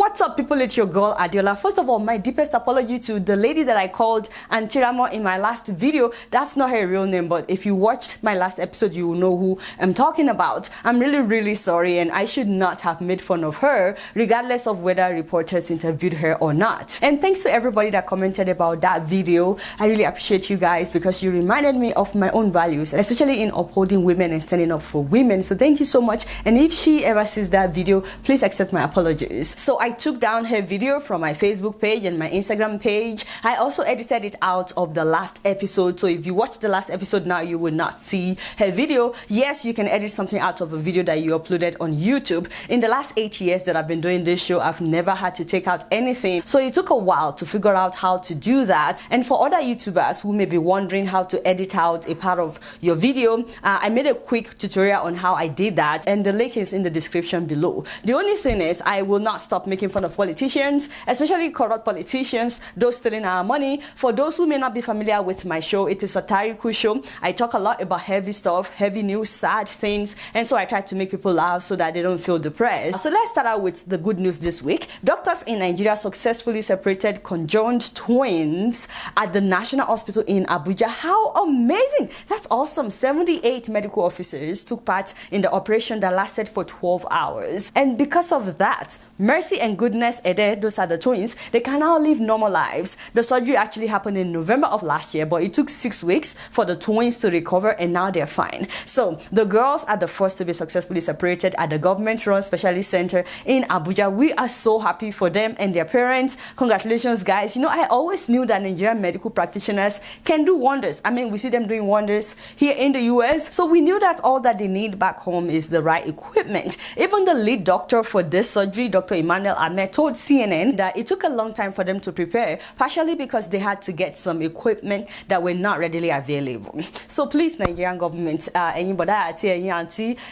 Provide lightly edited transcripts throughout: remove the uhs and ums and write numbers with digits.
What's up, people? It's your girl Adiola. First of all, my deepest apology to the lady that I called Antiramo in my last video. That's not her real name, but if you watched my last episode, you will know who I'm talking about. I'm really sorry, and I should not have made fun of her, regardless of whether reporters interviewed her or not. And thanks to everybody that commented about that video. I really appreciate you guys because you reminded me of my own values, especially in upholding women and standing up for women. So thank you so much. And if she ever sees that video, please accept my apologies. So I took down her video from my Facebook page and my Instagram page. I also edited it out of the last episode. So if you watch the last episode now, you will not see her video. Yes, you can edit something out of a video that you uploaded on YouTube. In the last 8 years that I've been doing this show, I've never had to take out anything. So it took a while to figure out how to do that. And for other YouTubers who may be wondering how to edit out a part of your video, I made a quick tutorial on how I did that, and the link is in the description below. The only thing is, I will not stop making fun of politicians, especially corrupt politicians, those stealing our money. For those who may not be familiar with my show, it is a satirical show. I talk a lot about heavy stuff, heavy news, sad things, and so I try to make people laugh so that they don't feel depressed. So let's start out with the good news this week. Doctors in Nigeria successfully separated conjoined twins at the National Hospital in Abuja. How amazing! That's awesome. 78 medical officers took part in the operation that lasted for 12 hours. And because of that, Mercy and Goodness Ede, those are the twins, they can now live normal lives. The surgery actually happened in November of last year, but it took 6 weeks for the twins to recover, and now they're fine. So the girls are the first to be successfully separated at the government-run specialist center in Abuja. We are so happy for them and their parents. Congratulations, guys. You know, I always knew that Nigerian medical practitioners can do wonders. I mean, we see them doing wonders here in the US. So we knew that all that they need back home is the right equipment. Even the lead doctor for this surgery, Dr. Emmanuel Ahmed, told CNN that it took a long time for them to prepare, partially because they had to get some equipment that were not readily available. So please, Nigerian government, anybody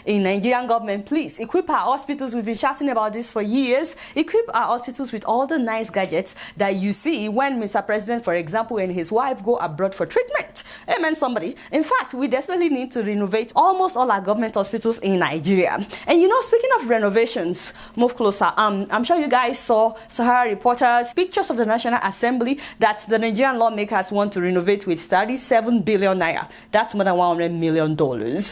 in Nigerian government, please equip our hospitals. We've been shouting about this for years. Equip our hospitals with all the nice gadgets that you see when Mr. President, for example, and his wife go abroad for treatment. Amen, somebody. In fact, we desperately need to renovate almost all our government hospitals in Nigeria. And you know, speaking of renovations, move closer. I'm sure you guys saw Sahara Reporters pictures of the National Assembly that the Nigerian lawmakers want to renovate with 37 billion naira. That's more than $100 million.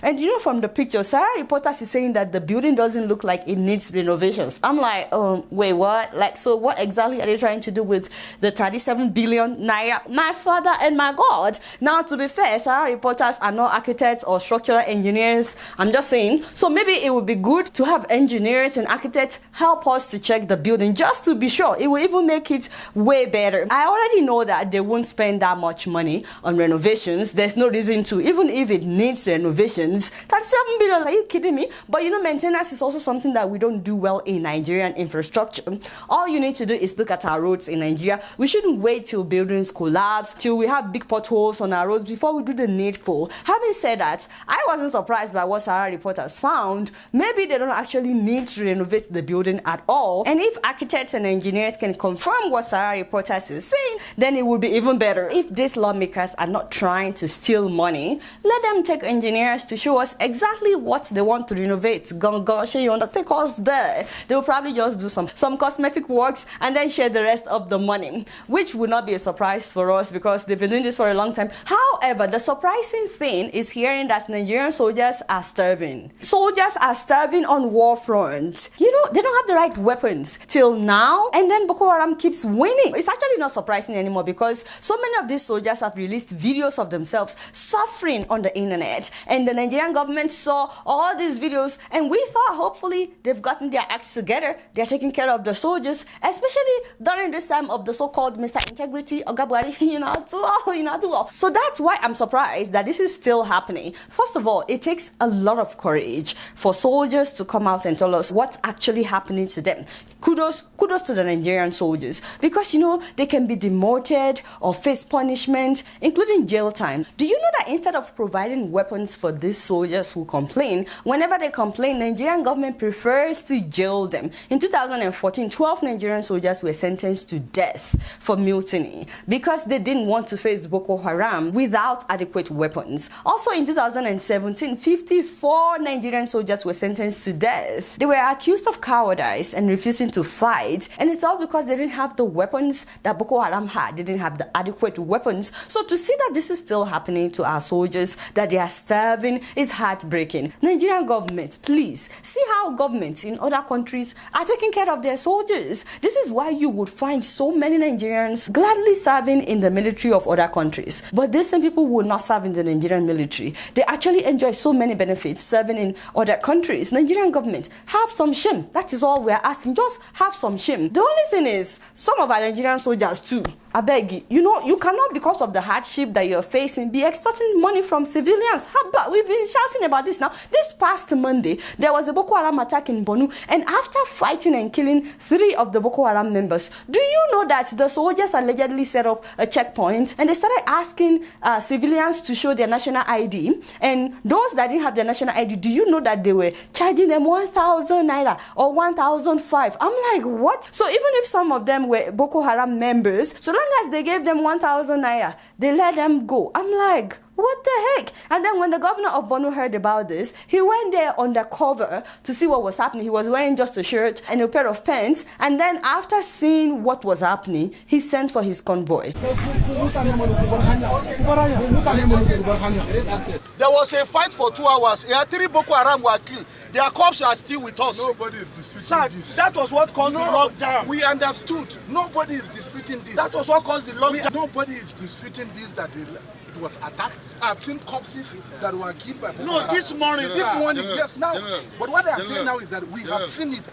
And you know, from the picture, Sahara Reporters is saying that the building doesn't look like it needs renovations. I'm like, wait, what? Like, so what exactly are they trying to do with the 37 billion naira? My father and my God. Now, to be fair, Sahara Reporters are not architects or structural engineers. I'm just saying. So maybe it would be good to have engineers and architects help us to check the building just to be sure. It will even make it way better. I already know that they won't spend that much money on renovations. There's no reason to, even if it needs renovations. 37 billion, are you kidding me? But you know, maintenance is also something that we don't do well in Nigerian infrastructure. All you need to do is look at our roads in Nigeria. We shouldn't wait till buildings collapse, till we have big potholes on our roads before we do the needful. Having said that, I wasn't surprised by what Sahara Reporters found. Maybe they don't actually need to renovate the building at all. And if architects and engineers can confirm what Sahara Reporters is saying, then it would be even better. If these lawmakers are not trying to steal money, let them take engineers to show us exactly what they want to renovate. You want to take us there. They'll probably just do some cosmetic works and then share the rest of the money, which would not be a surprise for us because they've been doing this for a long time. However, the surprising thing is hearing that Nigerian soldiers are starving. Soldiers are starving on war front. You know, they don't have the right weapons till now, and then Boko Haram keeps winning. It's actually not surprising anymore because so many of these soldiers have released videos of themselves suffering on the internet, and the Nigerian government saw all these videos, and we thought hopefully they've gotten their acts together. They're taking care of the soldiers, especially during this time of the so-called Mr. Integrity or Gabwari, So that's why I'm surprised that this is still happening. First of all, it takes a lot of courage for soldiers to come out and tell us what's actually happening to them. Kudos to the Nigerian soldiers, because you know, they can be demoted or face punishment, including jail time. Do you know that instead of providing weapons for these soldiers who complain, whenever they complain, Nigerian government prefers to jail them? In 2014, 12 Nigerian soldiers were sentenced to death for mutiny because they didn't want to face Boko Haram with without adequate weapons. Also in 2017, 54 Nigerian soldiers were sentenced to death. They were accused of cowardice and refusing to fight, and it's all because they didn't have the weapons that Boko Haram had. They didn't have the adequate weapons. So to see that this is still happening to our soldiers, that they are starving, is heartbreaking. Nigerian government, please see how governments in other countries are taking care of their soldiers. This is why you would find so many Nigerians gladly serving in the military of other countries. But these same people will not serve in the Nigerian military. They actually enjoy so many benefits serving in other countries. Nigerian government, have some shame. That is all we are asking. Just have some shame. The only thing is, some of our Nigerian soldiers too, I beg you, you cannot, because of the hardship that you're facing, be extorting money from civilians. We've been shouting about this now. This past Monday, there was a Boko Haram attack in Borno, and after fighting and killing 3 of the Boko Haram members, do you know that the soldiers allegedly set up a checkpoint and they started asking civilians to show their national ID, and those that didn't have their national ID, do you know that they were charging them 1,000 naira or 1,005? I'm like, what? So even if some of them were Boko Haram members, so long as they gave them 1,000 naira, they let them go. I'm like, what the heck? And then when the governor of Borno heard about this, he went there undercover to see what was happening. He was wearing just a shirt and a pair of pants. And then after seeing what was happening, he sent for his convoy. There was a fight for 2 hours. 3 Boko Haram were killed. Their corpses are still with us. Nobody is disputing this. That was what caused the lockdown. We understood. Nobody is disputing this. That was what caused the lockdown. Nobody is disputing this, that it was attacked. I've seen corpses that were killed by Boko Haram. This morning. This morning, yes, now. But what I am saying now is that we have seen it.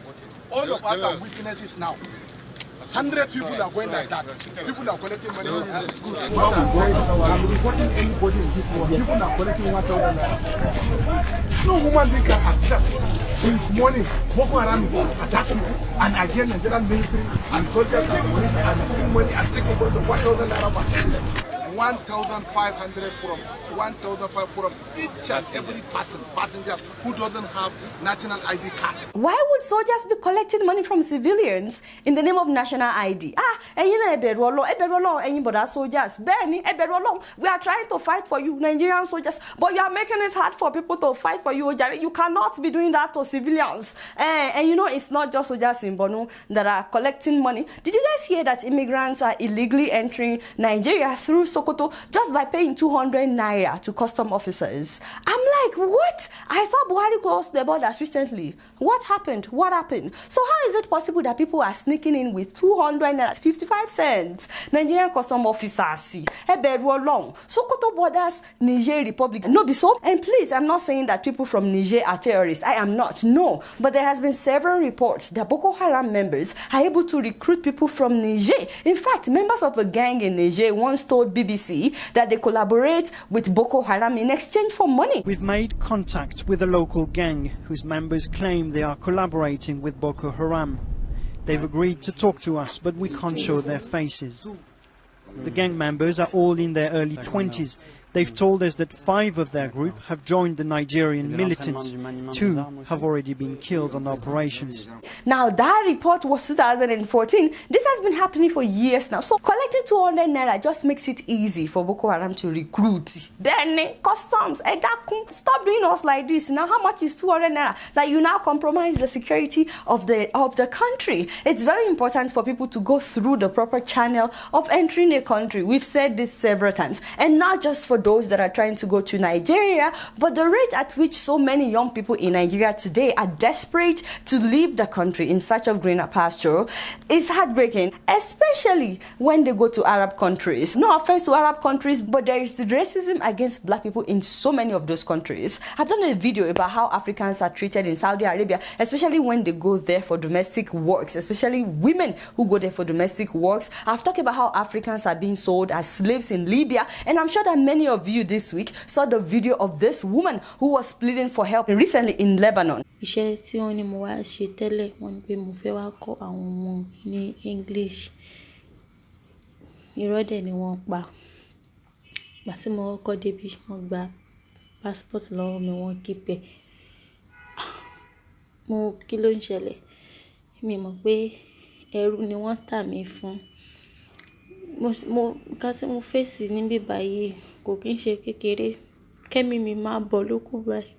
All of us are witnesses now. 100 people are going like that. People are collecting money. I'm reporting anybody in this world. People are collecting 1,000. No human being can accept. Since morning, Boko Haram is attacking, and again, the Nigerian military and soldiers and police are receiving money and taking over the 1,000 naira. 1,500 from each and every passenger who doesn't have national ID card. Why would soldiers be collecting money from civilians in the name of national ID? Soldiers, we are trying to fight for you, Nigerian soldiers, but you are making it hard for people to fight for you. You cannot be doing that to civilians. And you know, it's not just soldiers in Borno that are collecting money. Did you guys hear that immigrants are illegally entering Nigeria through Sokoto just by paying 200 naira to custom officers? I'm like, what? I thought Buhari closed the borders recently. What happened? What happened? So how is it possible that people are sneaking in with 200 naira, 55 cents? Nigerian custom officers see. Sokoto borders, Niger Republic. No, be so. And please, I'm not saying that people from Niger are terrorists. I am not. No. But there has been several reports that Boko Haram members are able to recruit people from Niger. In fact, members of a gang in Niger once told BBC that they collaborate with Boko Haram in exchange for money. We've made contact with a local gang whose members claim they are collaborating with Boko Haram. They've agreed to talk to us, but we can't show their faces. The gang members are all in their early 20s. They've told us that 5 of their group have joined the Nigerian militants. 2 have already been killed on operations. Now that report was 2014. This has been happening for years now. So collecting 200 naira just makes it easy for Boko Haram to recruit. Then customs, stop doing us like this. Now how much is 200 naira? Like you now compromise the security of the country. It's very important for people to go through the proper channel of entering a country. We've said this several times, and not just for those that are trying to go to Nigeria, but the rate at which so many young people in Nigeria today are desperate to leave the country in search of greener pasture is heartbreaking, especially when they go to Arab countries. No offense to Arab countries, but there is racism against black people in so many of those countries. I've done a video about how Africans are treated in Saudi Arabia, especially when they go there for domestic works, especially women who go there for domestic works. I've talked about how Africans are being sold as slaves in Libya, and I'm sure that many of you this week saw the video of this woman who was pleading for help recently in Lebanon. Iṣẹ́ tí wọ́n ní mo wá ṣe tẹ́lẹ̀, wọ́n ní pé mo fẹ́ wá kọ́ àwọn ọmọ ní English. Irọ́ dẹ̀ ni wọ́n pa. Ìgbà tí mo kọ́kọ́ débi, wọ́n gba passport lọ́wọ́ mi, wọ́n keep ẹ̀. Mo kí ló ń ṣẹlẹ̀? Mi mọ̀ pé ẹrú ni wọ́n tà mí fún. nǹkan tí mo fèsì níbí báyìí kò kí ń ṣe kékeré. Kẹ́mi mi máa bọ̀ ló kù báyìí.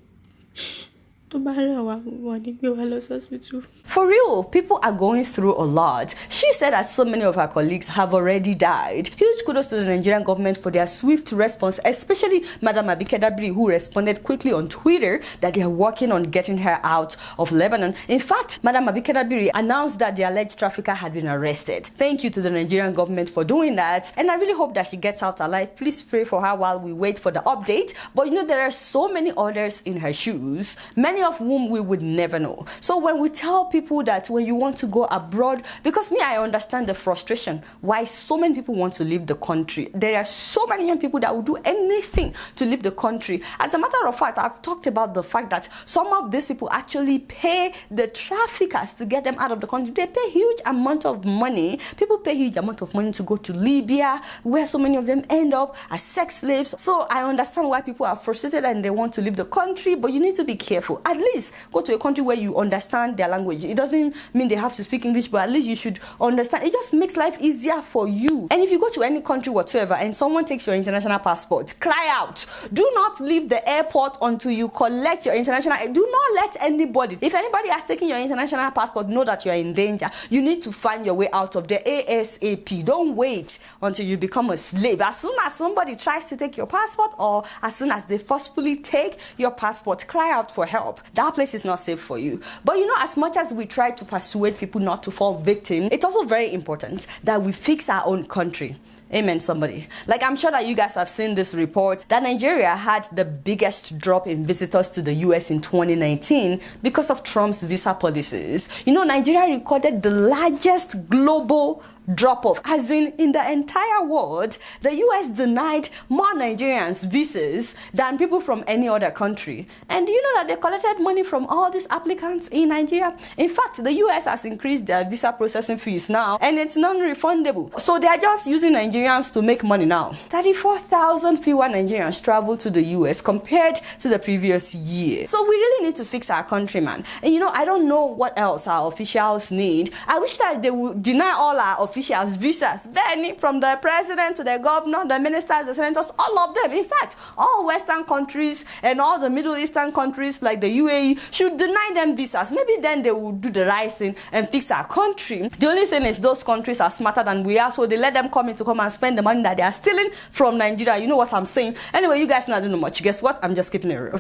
Tó bá rẹ̀ wá, wọ́n ní gbé wa lọ sí hospital. For real, people are going through a lot. She said that so many of her colleagues have already died. Huge kudos to the Nigerian government for their swift response, especially Madam Abike Dabiri, who responded quickly on Twitter that they are working on getting her out of Lebanon. In fact, Madam Abike Dabiri announced that the alleged trafficker had been arrested. Thank you to the Nigerian government for doing that, and I really hope that she gets out alive. Please pray for her while we wait for the update. But you know, there are so many others in her shoes, many of whom we would never know. So when we tell people that when you want to go abroad, because I understand the frustration why so many people want to leave the country. There are so many young people that will do anything to leave the country. As a matter of fact, I've talked about the fact that some of these people actually pay the traffickers to get them out of the country. They pay huge amount of money. People pay huge amount of money to go to Libya, where so many of them end up as sex slaves. So I understand why people are frustrated and they want to leave the country, but you need to be careful. At least go to a country where you understand their language. It doesn't mean they have to speak English, but at least you should understand. It just makes life easier for you. And if you go to any country whatsoever and someone takes your international passport, cry out. Do not leave the airport until you collect your international. Do not let anybody. If anybody has taken your international passport, know that you are in danger. You need to find your way out of the ASAP. Don't wait until you become a slave. As soon as somebody tries to take your passport, or as soon as they forcefully take your passport, cry out for help. That place is not safe for you. But you know, as much as we try to persuade people not to fall victim, it's also very important that we fix our own country. Amen, somebody. Like, I'm sure that you guys have seen this report that Nigeria had the biggest drop in visitors to the US in 2019 because of Trump's visa policies. You know, Nigeria recorded the largest global drop-off, as in the entire world. The US denied more Nigerians visas than people from any other country. And you know that they collected money from all these applicants in Nigeria? In fact, the US has increased their visa processing fees now, and it's non-refundable. So they are just using Nigerians to make money now. 34,000 fewer Nigerians traveled to the US compared to the previous year. So we really need to fix our country, man. And you know, I don't know what else our officials need. I wish that they would deny all our officials visas. Benny, from the president to the governor, the ministers, the senators, all of them. In fact, all Western countries and all the Middle Eastern countries like the UAE should deny them visas. Maybe then they will do the right thing and fix our country. The only thing is those countries are smarter than we are, so they let them come and spend the money that they are stealing from Nigeria. You know what I'm saying? Anyway, you guys not doing much. Guess what? I'm just keeping it real.